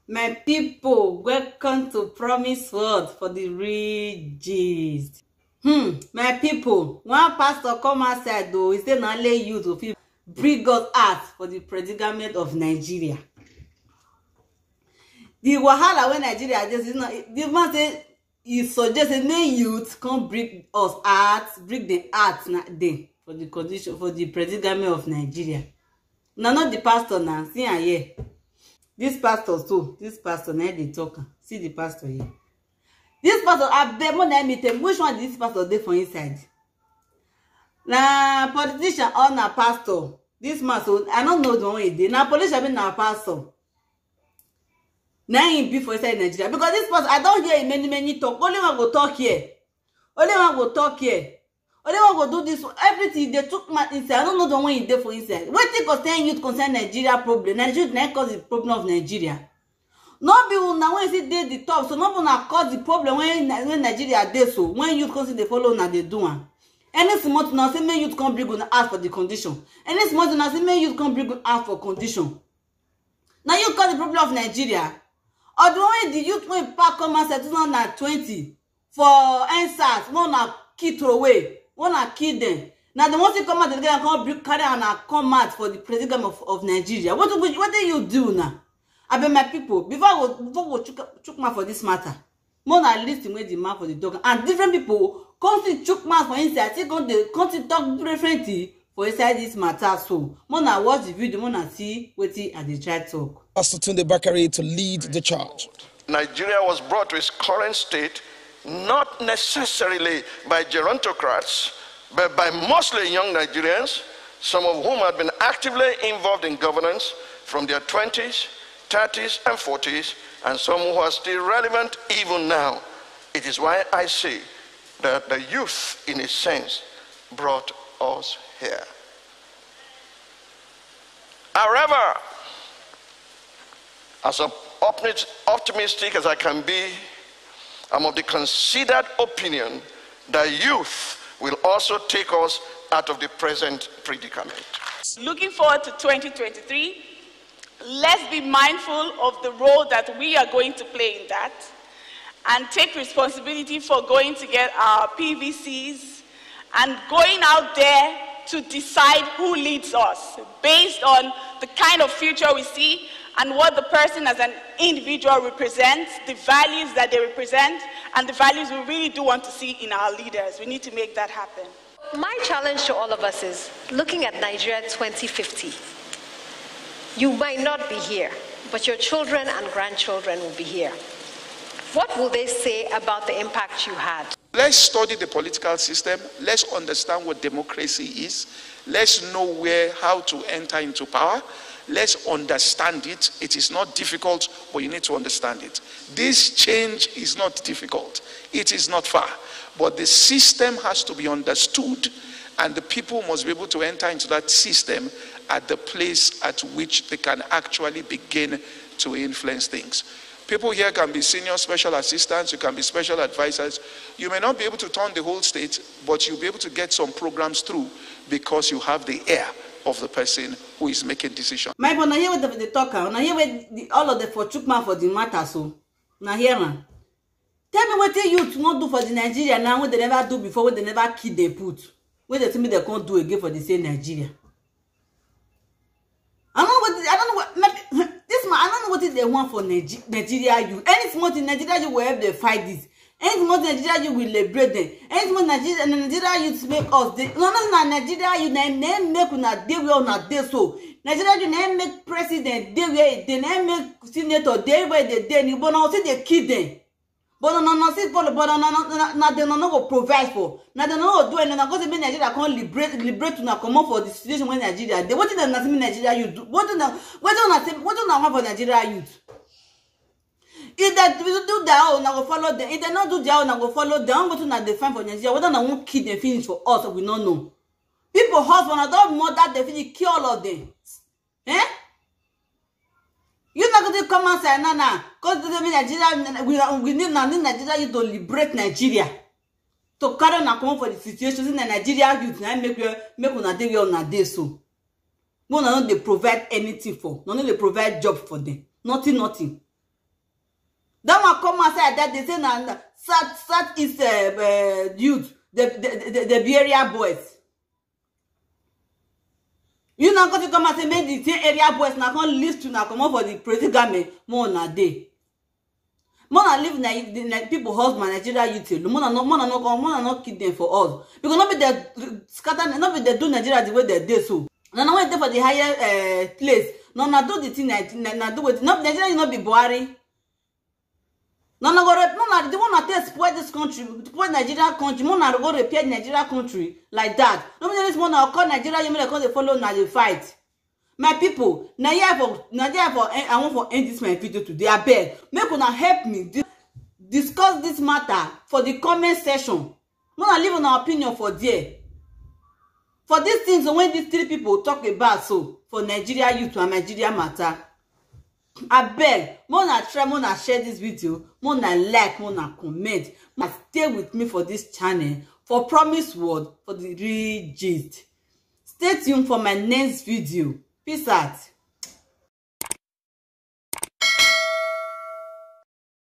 My people, welcome to Promise Word for the real gist. My people, one pastor come outside though, he say na only youth to fit bring us out for the predicament of Nigeria. The wahala when Nigeria just is not, the man say he suggested make youth come bring us out, bring the art there for the condition for the predicament of Nigeria. Now not the pastor now, see am here. This pastor too, this pastor now they talk. See the pastor here. This pastor, I bet more than me tell which one this pastor dey for inside. Na politician or na pastor. This man, so I don't know the one he did. Na politician be na pastor. Now he be for inside Nigeria because this pastor I don't hear many talk. Only one go talk here. Only one go talk here. Only one go do this. Everything they took my inside. I don't know the one he did for inside. What thing concern youth concern Nigeria problem? Nigeria na cause the problem of Nigeria. No be una when see dey the top, so no una cause the problem when Nigeria dey so. When youth come see they follow una dey do am. Any small now say make youth come bring una ask for the condition. Any small now say make youth come bring una ask for condition. Now you cause the problem of Nigeria. Or the way the youth when pack come outside 2020 for NSAS, one na key throw away, one na kill them. Now the ones who come out together come bring carry and come out for the president of Nigeria. What do you do now? I bet my people, before we chook mouth for this matter, more than listen where the man for the dog, and different people come to chook mouth for inside, they come to talk differently for inside this matter. So, more than watch the video, more than see what they try to talk. Pastor Tunde Bakare to lead the charge. Nigeria was brought to its current state not necessarily by gerontocrats, but by mostly young Nigerians, some of whom had been actively involved in governance from their 20s, 30s, and 40s, and some who are still relevant even now. It is why I say that the youth, in a sense, brought us here. However, as optimistic as I can be, I'm of the considered opinion that youth will also take us out of the present predicament. Looking forward to 2023, let's be mindful of the role that we are going to play in that and take responsibility for going to get our PVCs and going out there to decide who leads us based on the kind of future we see and what the person as an individual represents, the values that they represent, and the values we really do want to see in our leaders. We need to make that happen. My challenge to all of us is looking at Nigeria 2050. You might not be here, but your children and grandchildren will be here. What will they say about the impact you had? Let's study the political system. Let's understand what democracy is. Let's know how to enter into power. Let's understand it. It is not difficult, but you need to understand it. This change is not difficult. It is not far. But the system has to be understood, and the people must be able to enter into that system at the place at which they can actually begin to influence things. People here can be senior special assistants, you can be special advisors. You may not be able to turn the whole state, but you'll be able to get some programs through because you have the ear of the person who is making decisions. My boy, now here with the talker, now here with all of the for chook man for the matter, so now here man. Tell me what the youth won't do for the Nigeria now, what they never do before, what they never kid they put. What they tell me they can't do again for the same Nigeria. I don't know what this man, I don't know what they want for Nigeria youth. Any small in Nigeria you will have to fight this. Any small Nigeria you will liberate them. Any small Nigeria youth make us no Nigeria you name make una dey where una dey so. Nigeria you name make president dey where they name make senator dey where they dey. You but now see they kill them. But no see but na they no go provide for. Na they no go do anything. Because make Nigeria can't liberate una come up for the situation when Nigeria. They what did not Nigeria youth do? What do not want for Nigeria youth? If they do their own, I go follow them. If they not do their own, I go follow them. I'm going to define for Nigeria. Whether I won't kill them finish for us, we don't know. People husband, I don't want that they finish kill all of them. Eh? You're not going to come and say, no, because Nigeria, we need Nigeria to liberate Nigeria. To carry on come for the situation in Nigeria youth, make una dey where una dey so. No, they provide anything for. No, they provide job for them. Nothing. That one come outside that they say na South East youth, the area boys. You not going to come and say make the area boys now can't live to now come up for the president more na day. More na live na people husband Nigeria youth. More na not keep them for us. Because not be they scatter, not be they do Nigeria the way they do so. Now when they for the higher place, no na do the thing na do with not Nigeria not be Buhari. No na the one that take spoil this country, spoil Nigeria country. More na go repair Nigeria country like that. No be this one na call Nigeria. You mean because they follow na the fight. My people, now I want for end this my video today. I beg, make una help me discuss this matter for the comment section. Not leave an opinion for there. For these things, when these three people talk about so for Nigeria youth and Nigeria matter, I beg, mona try, mona share this video, mona like, mona comment, mona stay with me for this channel for promise word for the real gist. Stay tuned for my next video. Peace out.